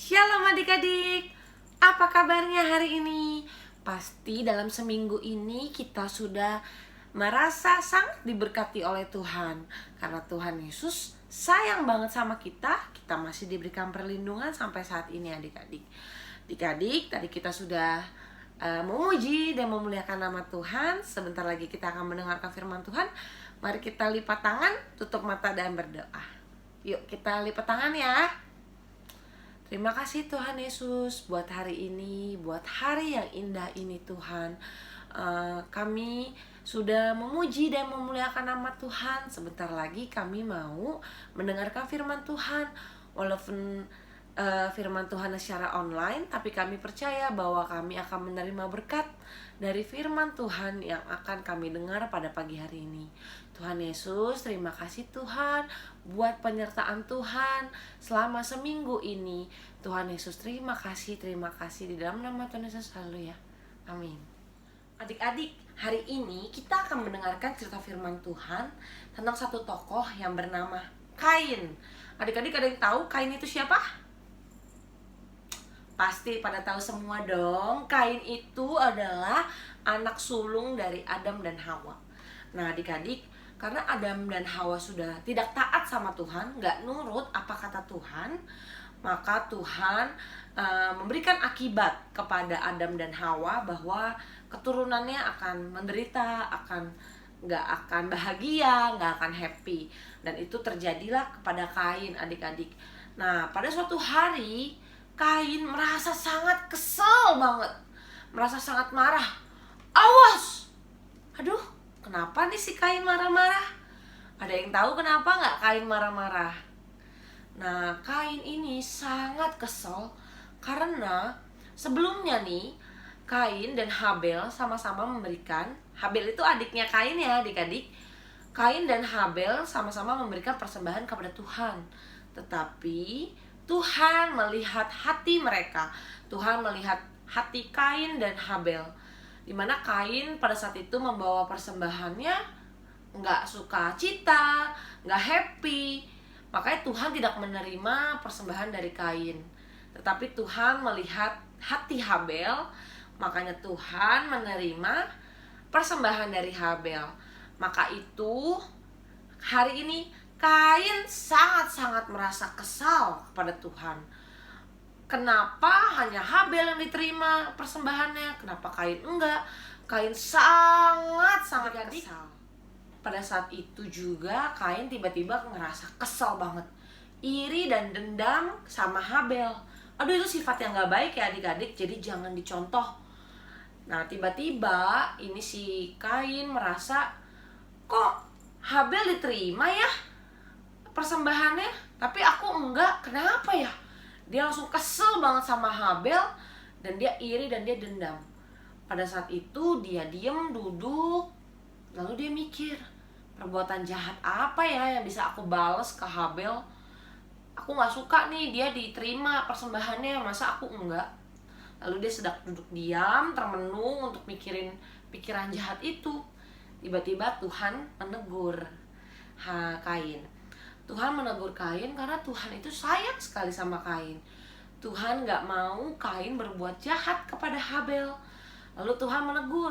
Shalom adik-adik, apa kabarnya hari ini? Pasti dalam seminggu ini kita sudah merasa sangat diberkati oleh Tuhan. Karena Tuhan Yesus sayang banget sama kita masih diberikan perlindungan sampai saat ini adik-adik. Adik-adik, tadi kita sudah memuji dan memuliakan nama Tuhan. Sebentar lagi kita akan mendengarkan firman Tuhan. Mari kita lipat tangan, tutup mata dan berdoa. Yuk kita lipat tangan ya. Terima kasih Tuhan Yesus buat hari ini, buat hari yang indah ini Tuhan. Kami sudah memuji dan memuliakan nama Tuhan. Sebentar lagi kami mau mendengarkan firman Tuhan. Walaupun firman Tuhan secara online, tapi kami percaya bahwa kami akan menerima berkat dari firman Tuhan yang akan kami dengar pada pagi hari ini. Tuhan Yesus, terima kasih Tuhan buat penyertaan Tuhan selama seminggu ini. Tuhan Yesus, terima kasih di dalam nama Tuhan Yesus selalu ya. Amin. Adik-adik, hari ini kita akan mendengarkan cerita firman Tuhan tentang satu tokoh yang bernama Kain. Adik-adik ada yang tahu Kain itu siapa? Pasti pada tahu semua dong. Kain itu adalah anak sulung dari Adam dan Hawa. Nah adik-adik, karena Adam dan Hawa sudah tidak taat sama Tuhan, gak nurut apa kata Tuhan, maka Tuhan memberikan akibat kepada Adam dan Hawa bahwa keturunannya akan menderita, gak akan bahagia, gak akan happy. Dan itu terjadilah kepada Kain adik-adik. Nah pada suatu hari Kain merasa sangat kesel banget, merasa sangat marah. Awas! Aduh, kenapa nih si Kain marah-marah? Ada yang tahu kenapa nggak Kain marah-marah? Nah, Kain ini sangat kesel karena sebelumnya nih Kain dan Habel sama-sama memberikan, Habel itu adiknya Kain ya adik-adik. Kain dan Habel sama-sama memberikan persembahan kepada Tuhan. Tetapi Tuhan melihat hati mereka. Tuhan melihat hati Kain dan Habel, dimana Kain pada saat itu membawa persembahannya nggak suka cita, nggak happy. Makanya Tuhan tidak menerima persembahan dari Kain. Tetapi Tuhan melihat hati Habel, makanya Tuhan menerima persembahan dari Habel. Maka itu hari ini Kain sangat-sangat merasa kesal kepada Tuhan. Kenapa hanya Habel yang diterima persembahannya? Kenapa Kain enggak? Kain sangat-sangat kesal. Pada saat itu juga Kain tiba-tiba ngerasa kesal banget, iri dan dendam sama Habel. Aduh, itu sifat yang gak baik ya adik-adik, jadi jangan dicontoh. Nah tiba-tiba ini si Kain merasa, kok Habel diterima ya persembahannya, tapi aku enggak, kenapa ya? Dia langsung kesel banget sama Habel, dan dia iri dan dia dendam. Pada saat itu dia diem, duduk, lalu dia mikir, perbuatan jahat apa ya yang bisa aku balas ke Habel? Aku gak suka nih dia diterima persembahannya, masa aku enggak? Lalu dia sedang duduk diam, termenung untuk mikirin pikiran jahat itu. Tiba-tiba Tuhan menegur Kain. Tuhan menegur Kain karena Tuhan itu sayang sekali sama Kain. Tuhan gak mau Kain berbuat jahat kepada Habel. Lalu Tuhan menegur,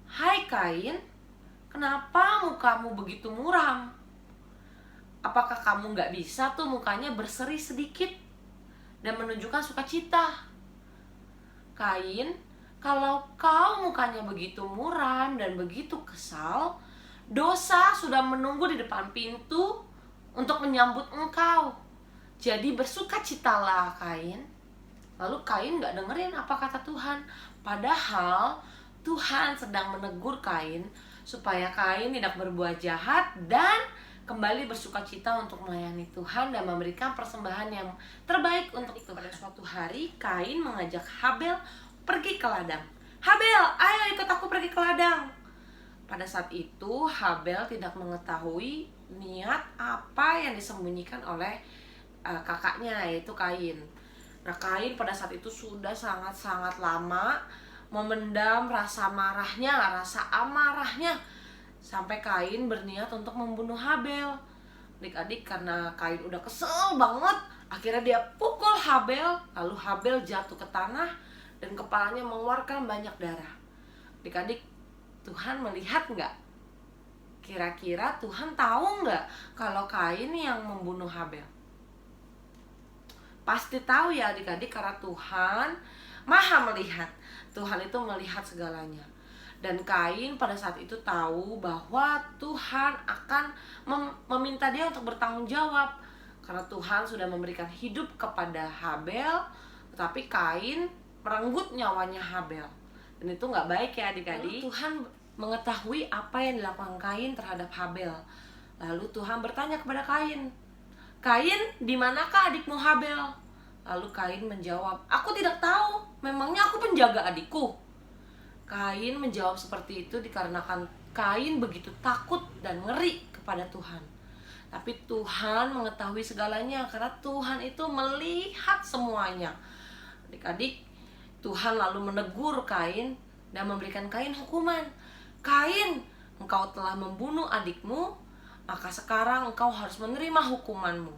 hai Kain, kenapa mukamu begitu muram? Apakah kamu gak bisa tuh mukanya berseri sedikit dan menunjukkan sukacita? Kain, kalau kau mukanya begitu muram dan begitu kesal, dosa sudah menunggu di depan pintu untuk menyambut engkau. Jadi bersukacitalah Kain. Lalu Kain gak dengerin apa kata Tuhan. Padahal Tuhan sedang menegur Kain supaya Kain tidak berbuat jahat dan kembali bersukacita untuk melayani Tuhan dan memberikan persembahan yang terbaik untuk itu. Pada suatu hari Kain mengajak Habel pergi ke ladang. Habel, ayo ikut aku pergi ke ladang. Pada saat itu Habel tidak mengetahui niat apa yang disembunyikan oleh kakaknya, yaitu Kain. Nah Kain pada saat itu sudah sangat-sangat lama memendam rasa marahnya, rasa amarahnya, sampai Kain berniat untuk membunuh Habel. Adik-adik, karena Kain udah kesel banget, akhirnya dia pukul lalu Habel jatuh ke tanah dan kepalanya mengeluarkan banyak darah. Adik-adik, Tuhan melihat nggak? Kira-kira Tuhan tahu nggak kalau Kain yang membunuh Habel? Pasti tahu ya adik-adik, karena Tuhan maha melihat. Tuhan itu melihat segalanya. Dan Kain pada saat itu tahu bahwa Tuhan akan meminta dia untuk bertanggung jawab. Karena Tuhan sudah memberikan hidup kepada Habel, tetapi Kain merenggut nyawanya Habel. Dan itu nggak baik ya adik-adik. Tuhan mengetahui apa yang dilakukan Kain terhadap Habel. Lalu Tuhan bertanya kepada Kain, "Kain, di manakah adikmu Habel?" Lalu Kain menjawab, "Aku tidak tahu, memangnya aku penjaga adikku?" Kain menjawab seperti itu dikarenakan Kain begitu takut dan ngeri kepada Tuhan. Tapi Tuhan mengetahui segalanya karena Tuhan itu melihat semuanya. Adik-adik, Tuhan lalu menegur Kain dan memberikan Kain hukuman. "Kain, engkau telah membunuh adikmu, maka sekarang engkau harus menerima hukumanmu.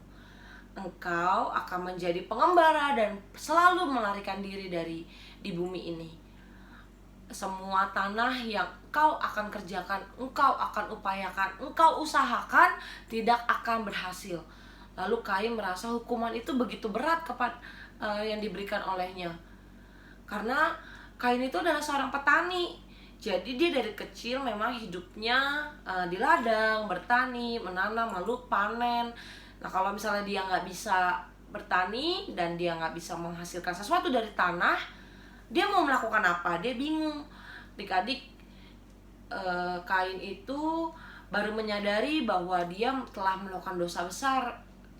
Engkau akan menjadi pengembara dan selalu melarikan diri di bumi ini. Semua tanah yang engkau akan kerjakan, engkau akan upayakan, engkau usahakan, tidak akan berhasil." Lalu Kain merasa hukuman itu begitu berat kepada yang diberikan olehnya. Karena Kain itu adalah seorang petani. Jadi dia dari kecil memang hidupnya di ladang, bertani, menanam, lalu panen. Nah kalau misalnya dia nggak bisa bertani dan dia nggak bisa menghasilkan sesuatu dari tanah, dia mau melakukan apa? Dia bingung. Adik-adik, Kain itu baru menyadari bahwa dia telah melakukan dosa besar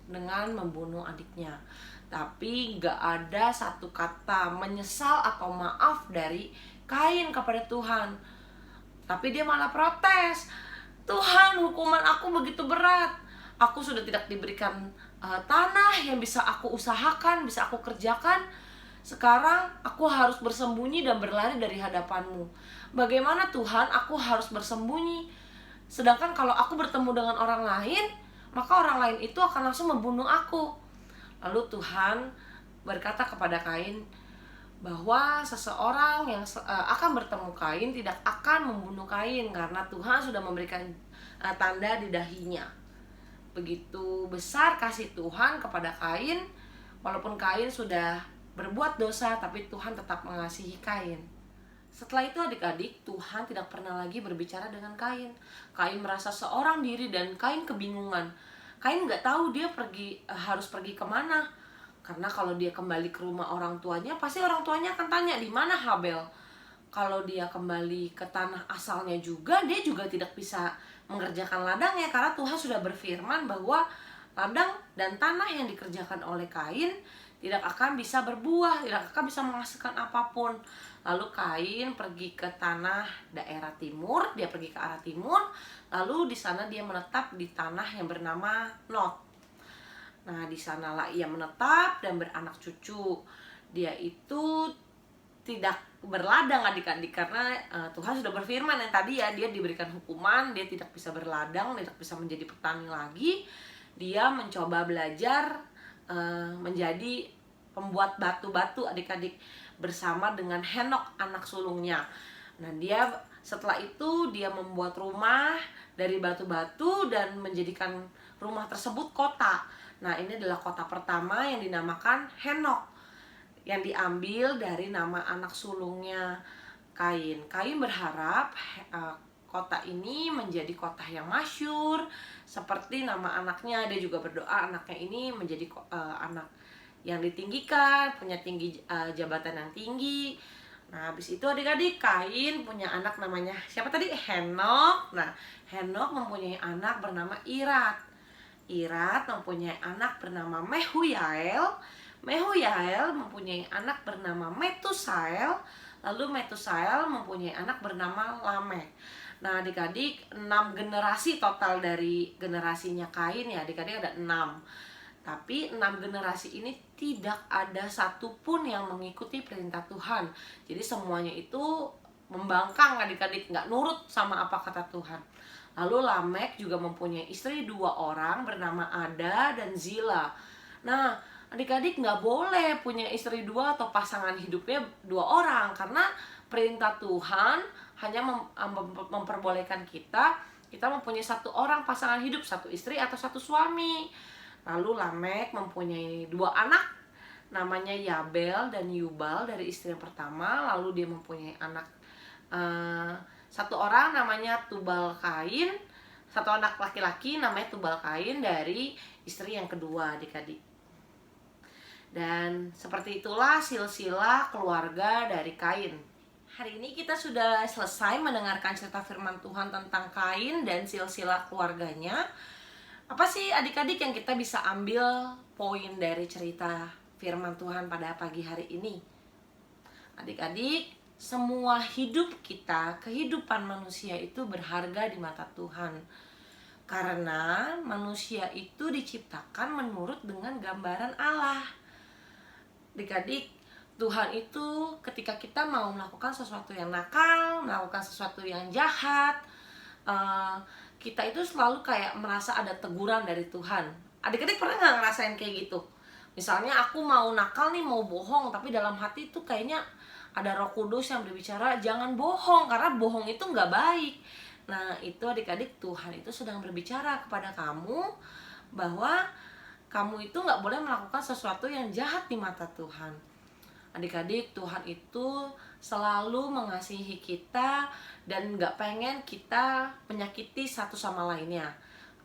dengan membunuh adiknya. Tapi nggak ada satu kata menyesal atau maaf dari Kain kepada Tuhan. Tapi dia malah protes, "Tuhan, hukuman aku begitu berat. Aku sudah tidak diberikan tanah yang bisa aku usahakan, bisa aku kerjakan. Sekarang aku harus bersembunyi dan berlari dari hadapan-Mu. Bagaimana Tuhan aku harus bersembunyi? Sedangkan kalau aku bertemu dengan orang lain, maka orang lain itu akan langsung membunuh aku." Lalu Tuhan berkata kepada Kain bahwa seseorang yang akan bertemu Kain tidak akan membunuh Kain karena Tuhan sudah memberikan tanda di dahinya. Begitu besar kasih Tuhan kepada Kain, walaupun Kain sudah berbuat dosa, tapi Tuhan tetap mengasihi Kain. Setelah itu adik-adik, Tuhan tidak pernah lagi berbicara dengan Kain. Kain merasa seorang diri dan Kain kebingungan. Kain nggak tahu dia harus pergi kemana. Karena kalau dia kembali ke rumah orang tuanya, pasti orang tuanya akan tanya, "Di mana Habel?" Kalau dia kembali ke tanah asalnya juga, dia juga tidak bisa mengerjakan ladangnya. Karena Tuhan sudah berfirman bahwa ladang dan tanah yang dikerjakan oleh Kain tidak akan bisa berbuah, tidak akan bisa menghasilkan apapun. Lalu Kain pergi ke tanah daerah timur, dia pergi ke arah timur, lalu di sana dia menetap di tanah yang bernama Nod. Nah, di sanalah ia menetap dan beranak cucu. Dia itu tidak berladang adik-adik karena Tuhan sudah berfirman yang tadi ya, dia diberikan hukuman, dia tidak bisa berladang, tidak bisa menjadi petani lagi. Dia mencoba belajar menjadi pembuat batu-batu adik-adik bersama dengan Henok anak sulungnya. Nah, setelah itu dia membuat rumah dari batu-batu dan menjadikan rumah tersebut kota. Nah, ini adalah kota pertama yang dinamakan Henok, yang diambil dari nama anak sulungnya Kain. Kain berharap kota ini menjadi kota yang masyhur seperti nama anaknya. Dia juga berdoa anaknya ini menjadi anak yang ditinggikan, punya jabatan yang tinggi. Nah, habis itu adik-adik, Kain punya anak namanya siapa tadi? Henok. Nah, Henok mempunyai anak bernama Irat. Irat mempunyai anak bernama Mehuyael. Mehuyael mempunyai anak bernama Metusael. Lalu Metusael mempunyai anak bernama Lamek. Nah adik-adik, 6 generasi total dari generasinya Kain ya adik-adik, ada 6. Tapi 6 generasi ini tidak ada satupun yang mengikuti perintah Tuhan. Jadi semuanya itu membangkang adik-adik, nggak nurut sama apa kata Tuhan. Lalu Lamek juga mempunyai istri 2 orang bernama Ada dan Zila. Nah Adik-adik nggak boleh punya istri dua atau pasangan hidupnya dua orang, karena perintah Tuhan hanya memperbolehkan kita mempunyai satu orang pasangan hidup, satu istri atau satu suami. Lalu Lamek mempunyai dua anak, namanya Yabel dan Yubal dari istri yang pertama. Lalu dia mempunyai anak satu orang namanya Tubal Kain, satu anak laki-laki namanya Tubal Kain dari istri yang kedua, adik-adik. Dan seperti itulah silsilah keluarga dari Kain. Hari ini kita sudah selesai mendengarkan cerita firman Tuhan tentang Kain dan silsilah keluarganya. Apa sih adik-adik yang kita bisa ambil poin dari cerita firman Tuhan pada pagi hari ini? Adik-adik, semua hidup kita, kehidupan manusia itu berharga di mata Tuhan. Karena manusia itu diciptakan menurut dengan gambaran Allah. Adik-adik, Tuhan itu ketika kita mau melakukan sesuatu yang nakal, melakukan sesuatu yang jahat, kita itu selalu kayak merasa ada teguran dari Tuhan. Adik-adik pernah nggak ngerasain kayak gitu? Misalnya aku mau nakal nih, mau bohong, tapi dalam hati itu kayaknya ada Roh Kudus yang berbicara, jangan bohong, karena bohong itu nggak baik. Nah itu adik-adik, Tuhan itu sedang berbicara kepada kamu bahwa kamu itu nggak boleh melakukan sesuatu yang jahat di mata Tuhan. Adik-adik, Tuhan itu selalu mengasihi kita dan nggak pengen kita menyakiti satu sama lainnya,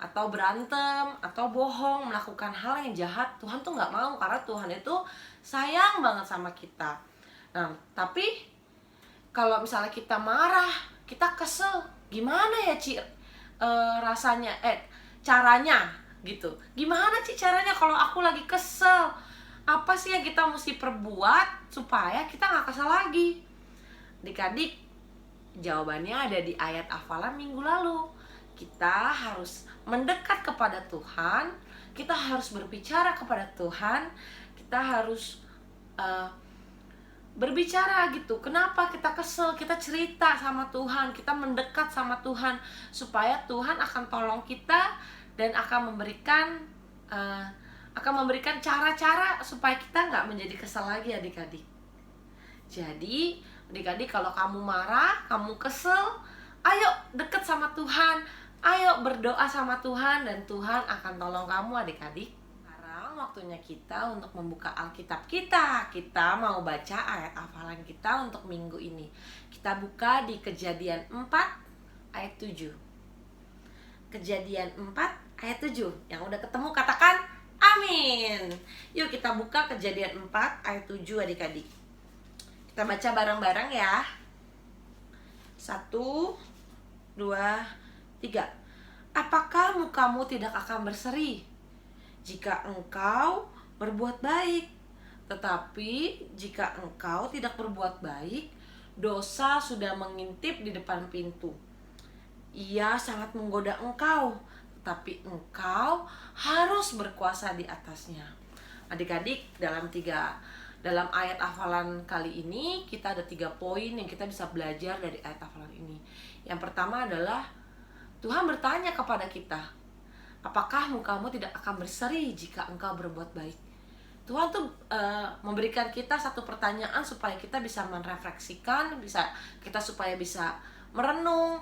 atau berantem, atau bohong, melakukan hal yang jahat. Tuhan tuh nggak mau, karena Tuhan itu sayang banget sama kita. Nah, tapi kalau misalnya kita marah, kita kesel, gimana ya rasanya, caranya gitu. Gimana caranya kalau aku lagi kesel? Apa sih yang kita mesti perbuat supaya kita nggak kesel lagi? Adik-adik, jawabannya ada di ayat hafalan minggu lalu. Kita harus mendekat kepada Tuhan, kita harus berbicara kepada Tuhan, kita harus berbicara gitu. Kenapa kita kesel? Kita cerita sama Tuhan, kita mendekat sama Tuhan, supaya Tuhan akan tolong kita dan akan memberikan cara-cara supaya kita nggak menjadi kesel lagi, adik-adik. Jadi adik-adik, kalau kamu marah, kamu kesel, ayo deket sama Tuhan, ayo berdoa sama Tuhan, dan Tuhan akan tolong kamu, adik-adik. Sekarang waktunya kita untuk membuka Alkitab kita. Kita mau baca ayat hafalan kita untuk minggu ini. Kita buka di Kejadian 4 ayat 7. Kejadian 4 ayat 7. Yang udah ketemu katakan amin. Yuk kita buka Kejadian 4 ayat 7, adik-adik. Kita baca bareng-bareng ya. 1, 2, 3. Apakah mukamu tidak akan berseri jika engkau berbuat baik? Tetapi jika engkau tidak berbuat baik, dosa sudah mengintip di depan pintu. Ia sangat menggoda engkau, tetapi engkau harus berkuasa di atasnya. Adik-adik, dalam ayat hafalan kali ini kita ada 3 poin yang kita bisa belajar dari ayat hafalan ini. Yang pertama adalah Tuhan bertanya kepada kita, apakah mukamu tidak akan berseri jika engkau berbuat baik? Tuhan tuh memberikan kita satu pertanyaan supaya kita bisa merefleksikan, supaya bisa merenung.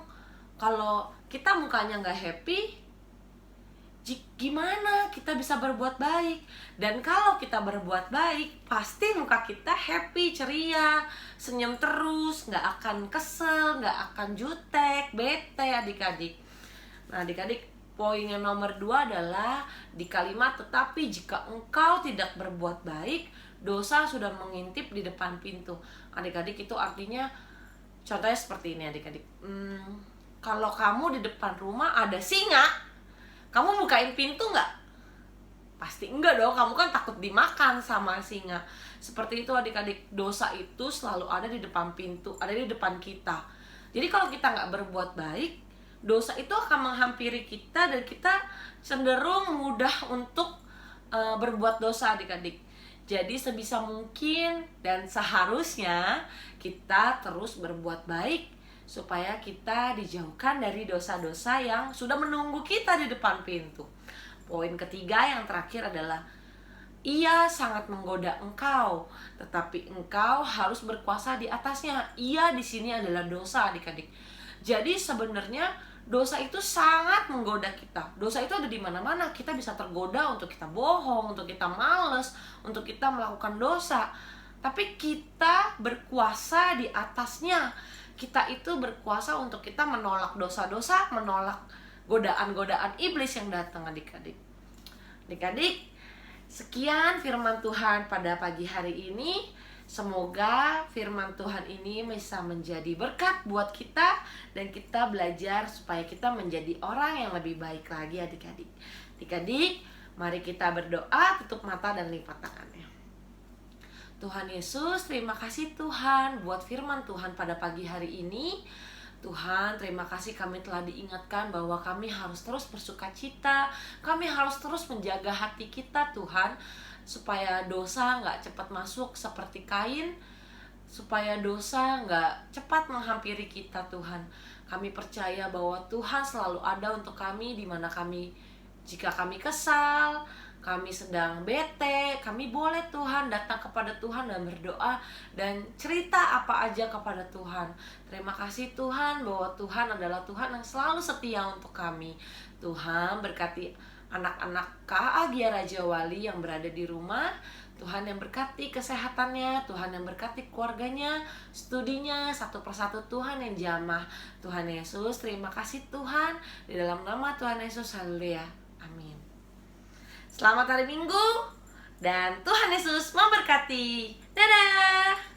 Kalau kita mukanya nggak happy, gimana kita bisa berbuat baik? Dan kalau kita berbuat baik, pasti muka kita happy, ceria, senyum terus, nggak akan kesel, nggak akan jutek, bete, adik-adik. Nah, adik-adik, poin yang nomor 2 adalah di kalimat tetapi jika engkau tidak berbuat baik, dosa sudah mengintip di depan pintu. Adik-adik, itu artinya contohnya seperti ini, adik-adik. Kalau kamu di depan rumah ada singa, kamu bukain pintu nggak? Pasti enggak dong, kamu kan takut dimakan sama singa. Seperti itu adik-adik, dosa itu selalu ada di depan pintu, ada di depan kita. Jadi kalau kita nggak berbuat baik, dosa itu akan menghampiri kita dan kita cenderung mudah untuk berbuat dosa, adik-adik. Jadi sebisa mungkin dan seharusnya kita terus berbuat baik supaya kita dijauhkan dari dosa-dosa yang sudah menunggu kita di depan pintu. Poin ketiga yang terakhir adalah Ia sangat menggoda engkau, tetapi engkau harus berkuasa di atasnya. Ia di sini adalah dosa, adik-adik. Jadi sebenarnya dosa itu sangat menggoda kita. Dosa itu ada di mana-mana. Kita bisa tergoda untuk kita bohong, untuk kita males, untuk kita melakukan dosa. Tapi kita berkuasa di atasnya. Kita itu berkuasa untuk kita menolak dosa-dosa, menolak godaan-godaan iblis yang datang, adik-adik. Adik-adik, sekian firman Tuhan pada pagi hari ini. Semoga firman Tuhan ini bisa menjadi berkat buat kita, dan kita belajar supaya kita menjadi orang yang lebih baik lagi, adik-adik. Adik-adik, mari kita berdoa, tutup mata dan lipat tangannya. Tuhan Yesus, terima kasih Tuhan buat firman Tuhan pada pagi hari ini. Tuhan, terima kasih kami telah diingatkan bahwa kami harus terus bersuka cita. Kami harus terus menjaga hati kita, Tuhan, supaya dosa nggak cepat masuk seperti Kain, supaya dosa nggak cepat menghampiri kita, Tuhan. Kami percaya bahwa Tuhan selalu ada untuk kami di mana kami, jika kami kesal, kami sedang bete, kami boleh Tuhan datang kepada Tuhan dan berdoa dan cerita apa aja kepada Tuhan. Terima kasih Tuhan bahwa Tuhan adalah Tuhan yang selalu setia untuk kami. Tuhan berkati anak-anak KA Gia Raja Wali yang berada di rumah. Tuhan yang berkati kesehatannya, Tuhan yang berkati keluarganya, studinya, satu persatu Tuhan yang jamah. Tuhan Yesus, terima kasih Tuhan. Di dalam nama Tuhan Yesus, haleluya. Amin. Selamat hari Minggu, dan Tuhan Yesus memberkati. Dadah.